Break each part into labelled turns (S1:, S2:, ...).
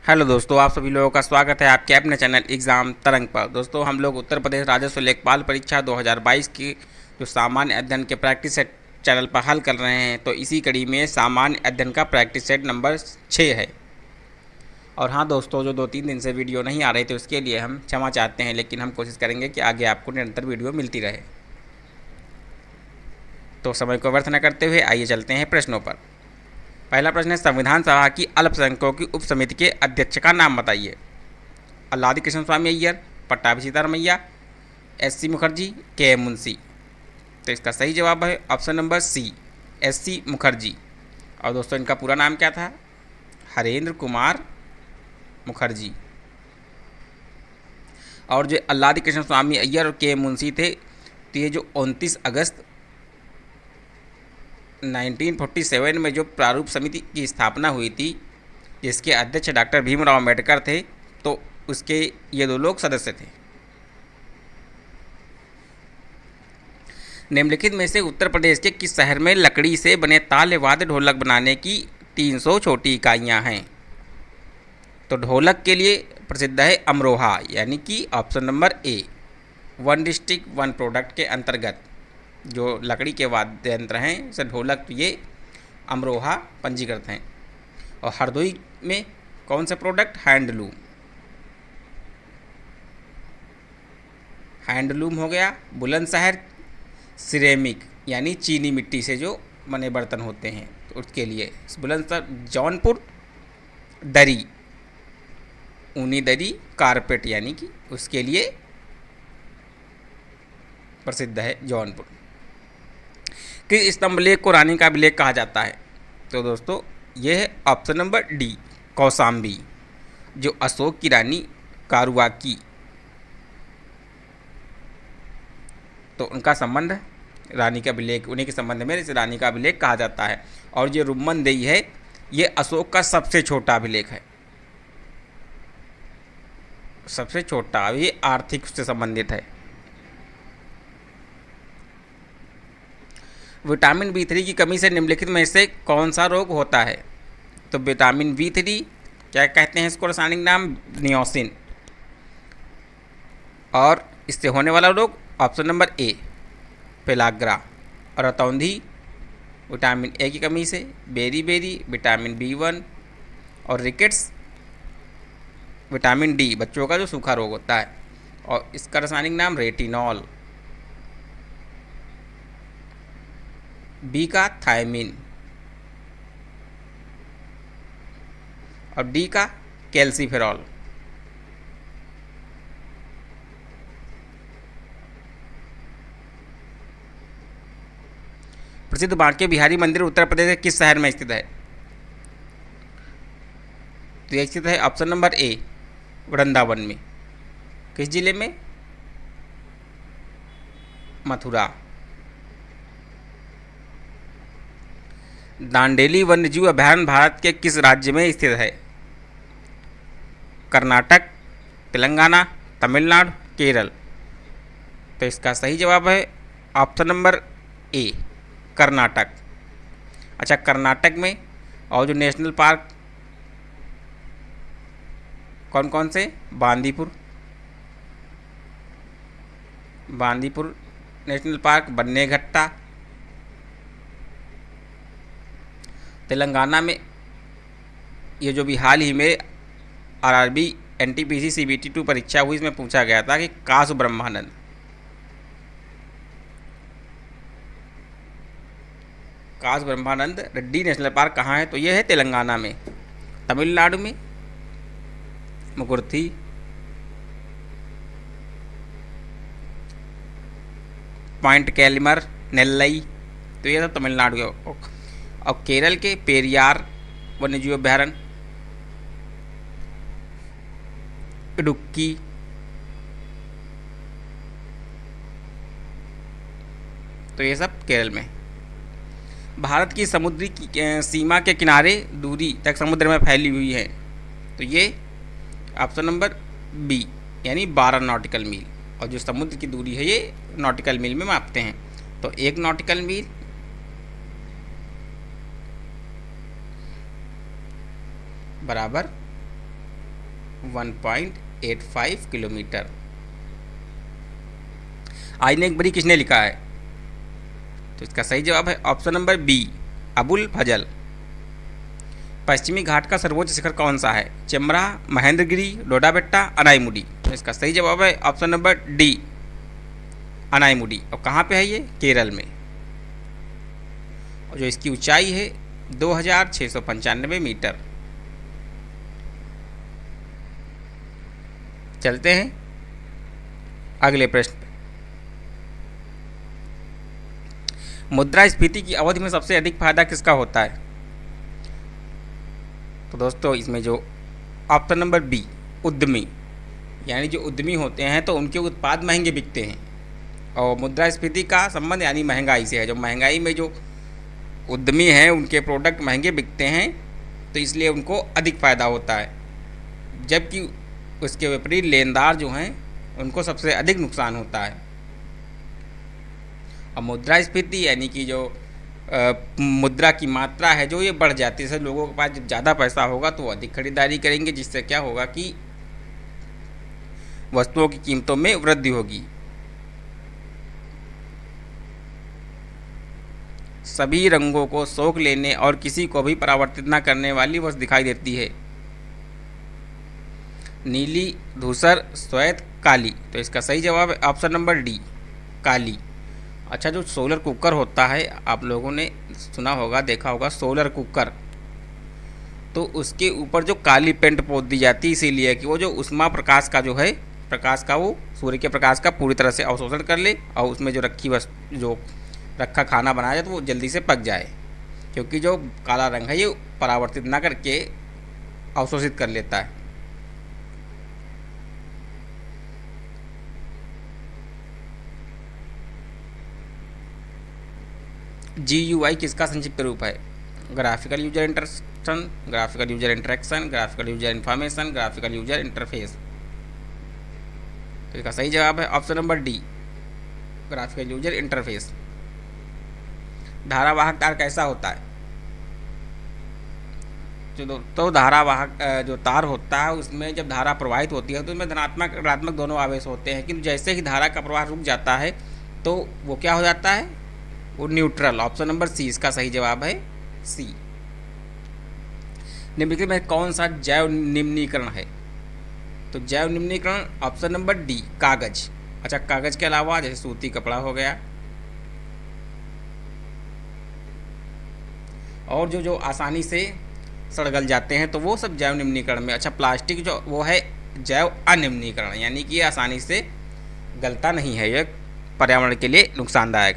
S1: Hello दोस्तों, आप सभी लोगों का स्वागत है आपके अपने चैनल एग्ज़ाम तरंग पर। दोस्तों, हम लोग उत्तर प्रदेश राजस्व लेखपाल परीक्षा 2022 की जो सामान्य अध्ययन के प्रैक्टिस सेट चैनल पर हल कर रहे हैं, तो इसी कड़ी में सामान्य अध्ययन का प्रैक्टिस सेट नंबर 6 है। और हाँ दोस्तों, जो 2-3 दिन से वीडियो नहीं आ रही थी उसके लिए हम क्षमा चाहते हैं, लेकिन हम कोशिश करेंगे कि आगे आपको निरंतर वीडियो मिलती रहे। तो समय को व्यर्थ न करते हुए आइए चलते हैं प्रश्नों पर। पहला प्रश्न है, संविधान सभा की अल्पसंख्यकों की उप समिति के अध्यक्ष का नाम बताइए। Alladi Krishnaswami Iyer, Pattabhi Sitaramayya, S C. Mukherjee, K M. Munshi. तो इसका सही जवाब है option number C, S C. Mukherjee. और दोस्तों, इनका पूरा नाम क्या था? हरेंद्र कुमार मुखर्जी। और जो अल्लादी कृष्ण स्वामी अय्यर और के.एम. मुंशी थे, तो ये जो 29 अगस्त 1947 में जो प्रारूप समिति की स्थापना हुई थी, जिसके अध्यक्ष डॉक्टर भीमराव अम्बेडकर थे, तो उसके ये दो लोग सदस्य थे। निम्नलिखित में से उत्तर प्रदेश के किस शहर में लकड़ी से बने ताल वाद्य ढोलक बनाने की 300 छोटी इकाइयाँ हैं? तो ढोलक के लिए प्रसिद्ध है अमरोहा, यानी कि option number A, one district one product के अंतर्गत जो लकड़ी के वाद्य यंत्र हैं, जैसे ढोलक, तो ये अमरोहा पंजीकृत हैं। और हरदोई में कौन सा प्रोडक्ट? हैंडलूम। हैंडलूम हो गया। बुलंदशहर सिरेमिक, यानी चीनी मिट्टी से जो बने बर्तन होते हैं, तो उसके लिए बुलंदशहर। जौनपुर दरी, ऊनी दरी कारपेट, यानी कि उसके लिए प्रसिद्ध है जौनपुर। किस स्तंभ लेख को रानी का अभिलेख कहा जाता है? तो दोस्तों, यह है ऑप्शन नंबर डी, कौसाम्बी, जो अशोक की रानी कारुआकी, तो उनका संबंध रानी का अभिलेख, उन्हीं के संबंध में इसे रानी का अभिलेख कहा जाता है। और जो रुम्मनदेही है, ये अशोक का सबसे छोटा अभिलेख है, सबसे छोटा, ये आर्थिक से संबंधित है। विटामिन B3 की कमी से निम्नलिखित में से कौन सा रोग होता है? तो विटामिन B3 क्या कहते हैं इसको रासायनिक नाम? नियोसिन। और इससे होने वाला रोग ऑप्शन नंबर ए, पेलाग्रा। और रतौंधी विटामिन ए की कमी से, बेरी विटामिन B1, और रिकेट्स विटामिन डी, बच्चों का जो सूखा रोग होता है, और इसका रासायनिक नाम रेटिनॉल। बी का थायमिन, और डी का कैल्सीफेरॉल। प्रसिद्ध बांके बिहारी मंदिर उत्तर प्रदेश के किस शहर में स्थित है? तो यह स्थित है ऑप्शन नंबर ए, वृंदावन में। किस जिले में? मथुरा। दांडेली वन्यजीव अभयारण्य भारत के किस राज्य में स्थित है? कर्नाटक, तेलंगाना, तमिलनाडु, केरल। तो इसका सही जवाब है ऑप्शन नंबर ए, कर्नाटक। अच्छा, कर्नाटक में और जो नेशनल पार्क कौन कौन से? Bandipur national park, Bannerghatta. तेलंगाना में ये जो भी हाल ही में RRB NTPC CBT2 परीक्षा हुई, इसमें पूछा गया था कि कासु ब्रह्मानंद रेड्डी नेशनल पार्क कहाँ है? तो ये है तेलंगाना में। तमिलनाडु में मुकुर्थी, पॉइंट कैलिमर, नेल्लई, तो ये सब तमिलनाडु के। और केरल के पेरियार वन्यजीव अभयारण्य, इडुक्की, तो ये सब केरल में। भारत की समुद्री सीमा के किनारे दूरी तक समुद्र में फैली हुई है, तो ये ऑप्शन नंबर बी, यानी 12 नॉटिकल मील। और जो समुद्र की दूरी है, ये नॉटिकल मील में मापते हैं। तो 1 नॉटिकल मील बराबर 1.85 किलोमीटर। आईने एक बड़ी किसने लिखा है? तो इसका सही जवाब है ऑप्शन नंबर बी, अबुल फजल। पश्चिमी घाट का सर्वोच्च शिखर कौन सा है? चेम्बरा, महेंद्रगिरी, डोडाबेट्टा, अनाईमुडी। तो इसका सही जवाब है ऑप्शन नंबर डी, अनाईमुडी। और कहाँ पे है ये? केरल में। और जो इसकी ऊंचाई है 2695 मीटर। चलते हैं अगले प्रश्न पे। मुद्रास्फीति की अवधि में सबसे अधिक फायदा किसका होता है? तो दोस्तों इसमें जो ऑप्शन नंबर बी, उद्यमी, यानी जो उद्यमी होते हैं तो उनके उत्पाद महंगे बिकते हैं। और मुद्रास्फीति का संबंध यानी महंगाई से है। जो महंगाई में जो उद्यमी हैं उनके प्रोडक्ट महंगे बिकते हैं तो इसलिए उनको अधिक फ़ायदा होता है, जबकि उसके विपरीत लेनदार जो हैं उनको सबसे अधिक नुकसान होता है। और मुद्रास्फीति यानी कि जो मुद्रा की मात्रा है जो ये बढ़ जाती है। जैसे लोगों के पास जब ज़्यादा पैसा होगा तो वो अधिक खरीदारी करेंगे, जिससे क्या होगा कि वस्तुओं की कीमतों में वृद्धि होगी। सभी रंगों को सोख लेने और किसी को भी परावर्तित न करने वाली वस्तु दिखाई देती है। नीली, धूसर, श्वेत, काली। तो इसका सही जवाब है ऑप्शन नंबर डी, काली। अच्छा, जो सोलर कुकर होता है, आप लोगों ने सुना होगा, देखा होगा सोलर कुकर, तो उसके ऊपर जो काली पेंट पोत दी जाती है इसीलिए कि वो जो उष्मा प्रकाश का जो है, प्रकाश का, वो सूर्य के प्रकाश का पूरी तरह से अवशोषण कर ले और उसमें जो रखा खाना बनाया जाए तो वो जल्दी से पक जाए, क्योंकि जो काला रंग है ये परावर्तित ना करके अवशोषित कर लेता है। GUI किसका संक्षिप्त रूप है? Graphical user interaction, graphical user interaction, graphical user information, graphical user interface. तो इसका सही जवाब है option number D, graphical user interface. धारावाहक तार कैसा होता है? तो धारावाहक जो तार होता है उसमें जब धारा प्रवाहित होती है तो उसमें धनात्मक ऋणात्मक दोनों आवेश होते हैं, किंतु जैसे ही धारा का प्रवाह रुक जाता है तो वो क्या हो जाता है? वो न्यूट्रल। ऑप्शन नंबर सी इसका सही जवाब है, सी। निम्नलिखित में कौन सा जैव निम्नीकरण है? तो जैव निम्नीकरण ऑप्शन नंबर डी, कागज। अच्छा, कागज के अलावा जैसे सूती कपड़ा हो गया और जो आसानी से सड़गल जाते हैं तो वो सब जैव निम्नीकरण में। अच्छा, प्लास्टिक जो वो है जैव अनिम्नीकरण, यानी कि ये आसानी से गलता नहीं है, ये पर्यावरण के लिए नुकसानदायक।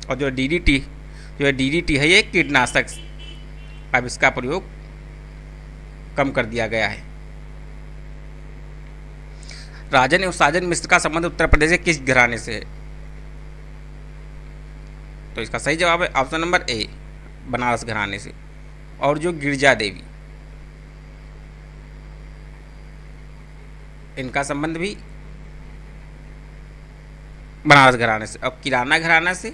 S1: और जो DDT है ये कीटनाशक, अब इसका प्रयोग कम कर दिया गया है। राजन एवं साजन मिश्र का संबंध उत्तर प्रदेश के किस घराने से है? तो इसका सही जवाब है ऑप्शन नंबर ए, बनारस घराने से। और जो गिरजा देवी, इनका संबंध भी बनारस घराने से। अब किराना घराना से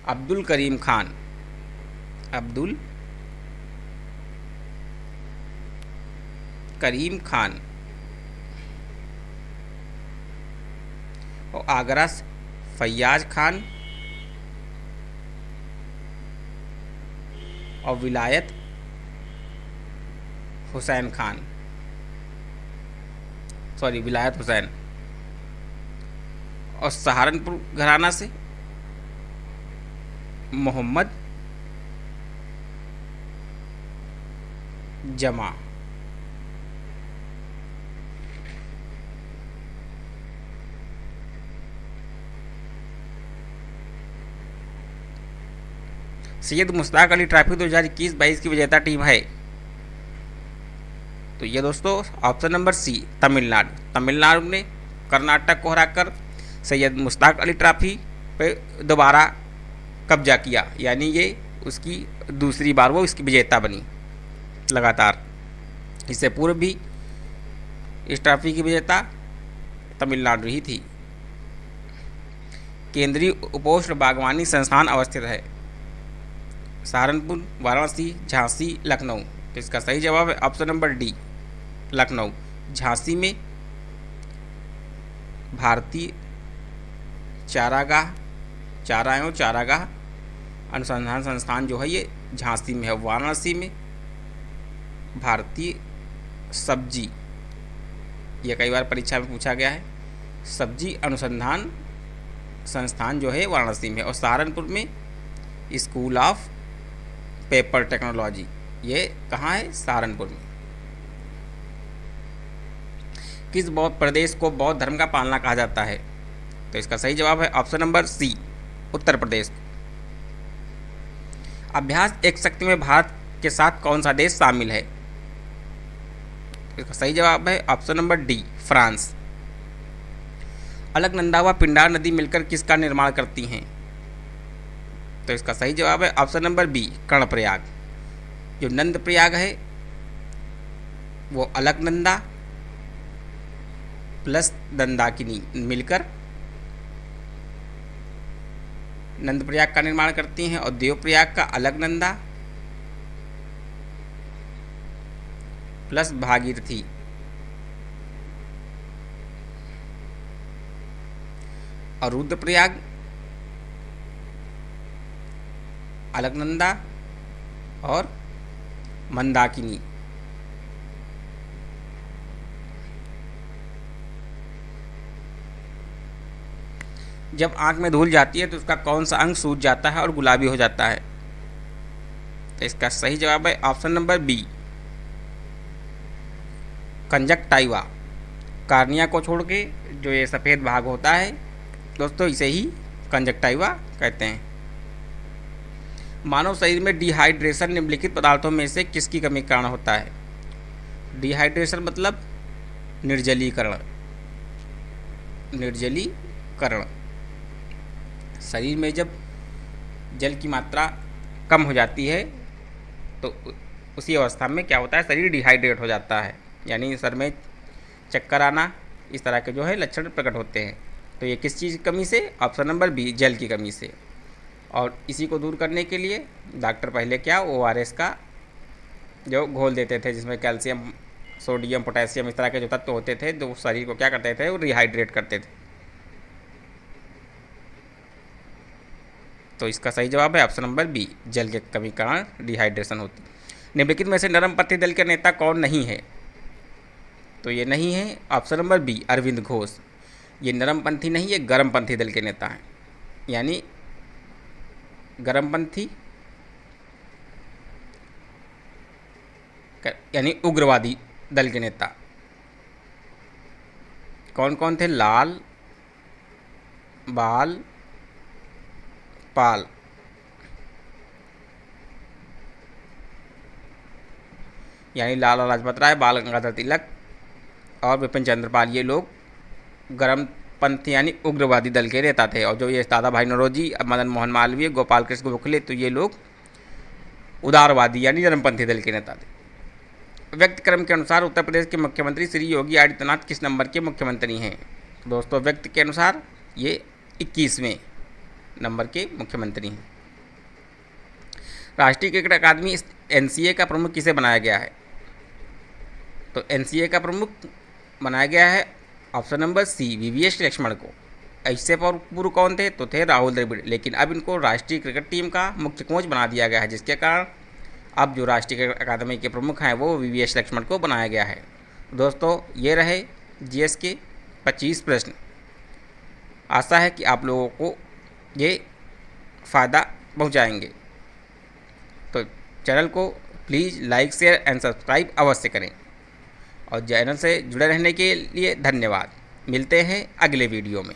S1: अब्दुल करीम खान, अब्दुल करीम खान। और आगरा से फैयाज खान। और विलायत हुसैन खान, सॉरी विलायत हुसैन। और सहारनपुर घराना से मोहम्मद जमा। सैयद मुश्ताक अली ट्रॉफी 2021-22 की विजेता टीम है? तो ये दोस्तों option number C, Tamil Nadu. Tamil Nadu ने कर्नाटक को हराकर सैयद मुश्ताक अली ट्रॉफी पे दोबारा कब्जा किया, यानी ये उसकी दूसरी बार वो इसकी विजेता बनी लगातार। इससे पूर्व भी इस ट्रॉफी की विजेता तमिलनाडु ही थी। केंद्रीय उपोष्ण बागवानी संस्थान अवस्थित है? सहारनपुर, वाराणसी, झांसी, लखनऊ। तो इसका सही जवाब है option number D, Lucknow. Jhansi में भारतीय चारागाह अनुसंधान संस्थान जो है ये झांसी में है। वाराणसी में भारतीय सब्जी, ये कई बार परीक्षा में पूछा गया है, सब्जी अनुसंधान संस्थान जो है वाराणसी में। और सहारनपुर में स्कूल ऑफ पेपर टेक्नोलॉजी, ये कहाँ है? सहारनपुर में। किस बौद्ध प्रदेश को बौद्ध धर्म का पालना कहा जाता है? तो इसका सही जवाब है ऑप्शन नंबर सी, उत्तर प्रदेश। अभ्यास एक शक्ति में भारत के साथ कौन सा देश शामिल है? इसका सही जवाब है option number D, France. Alaknanda व पिंडार नदी मिलकर किसका निर्माण करती हैं? तो इसका सही जवाब है ऑप्शन नंबर बी, कर्णप्रयाग। जो नंद प्रयाग है वो अलकनंदा प्लस दंदाकिनी मिलकर नंदप्रयाग का निर्माण करती हैं, और देवप्रयाग का अलकनंदा प्लस भागीरथी और रुद्रप्रयाग अलकनंदा और मंदाकिनी। जब आंख में धूल जाती है तो उसका कौन सा अंग सूज जाता है और गुलाबी हो जाता है? तो इसका सही जवाब है option number B, conjunctiva. Cornea को छोड़ के जो ये सफ़ेद भाग होता है दोस्तों, इसे ही कंजक्टाइवा कहते हैं। मानव शरीर में डिहाइड्रेशन निम्नलिखित पदार्थों में से किसकी कमी के कारण होता है? डिहाइड्रेशन मतलब निर्जलीकरण। शरीर में जब जल की मात्रा कम हो जाती है तो उसी अवस्था में क्या होता है? शरीर डिहाइड्रेट हो जाता है, यानी सर में चक्कर आना, इस तरह के जो है लक्षण प्रकट होते हैं। तो ये किस चीज़ की कमी से? ऑप्शन नंबर बी, जल की कमी से। और इसी को दूर करने के लिए डॉक्टर पहले क्या ORS का जो घोल देते थे, जिसमें कैल्शियम, सोडियम, पोटेशियम, इस तरह के जो तत्व होते थे, जो शरीर को क्या करते थे? वो रिहाइड्रेट करते थे। तो इसका सही जवाब है ऑप्शन नंबर बी, जल के कमी के कारण डिहाइड्रेशन होती है। निम्नलिखित में से नरमपंथी दल के नेता कौन नहीं है? तो ये नहीं है option number B, Arvind Ghosh. ये नरमपंथी नहीं, ये गर्मपंथी दल के नेता हैं, यानी गर्मपंथी यानी उग्रवादी दल के नेता कौन कौन थे? लाल बाल पाल, यानी लाला लाजपत राय, बाल गंगाधर तिलक और विपिन चंद्र पाल, ये लोग गर्मपंथी यानी उग्रवादी दल के नेता थे। और जो ये दादा भाई नौरोजी, मदन मोहन मालवीय, गोपाल कृष्ण गोखले, तो ये लोग उदारवादी यानी नरमपंथी दल के नेता थे। व्यक्ति क्रम के अनुसार उत्तर प्रदेश के मुख्यमंत्री श्री योगी आदित्यनाथ किस नंबर के मुख्यमंत्री हैं? दोस्तों व्यक्ति के अनुसार ये 21वें नंबर के मुख्यमंत्री हैं। राष्ट्रीय क्रिकेट अकादमी NCA का प्रमुख किसे बनाया गया है? तो NCA का प्रमुख बनाया गया है option number C, VVS Laxman को। इससे पूर्व कौन थे? तो थे राहुल द्रविड़, लेकिन अब इनको राष्ट्रीय क्रिकेट टीम का मुख्य कोच बना दिया गया है, जिसके कारण अब जो राष्ट्रीय क्रिकेट अकादमी के प्रमुख हैं वो VVS लक्ष्मण को बनाया गया है। दोस्तों ये रहे GS के 25 प्रश्न। आशा है कि आप लोगों को ये फ़ायदा पहुंचाएंगे। तो चैनल को please like, share and subscribe अवश्य करें, और चैनल से जुड़े रहने के लिए धन्यवाद। मिलते हैं अगले वीडियो में।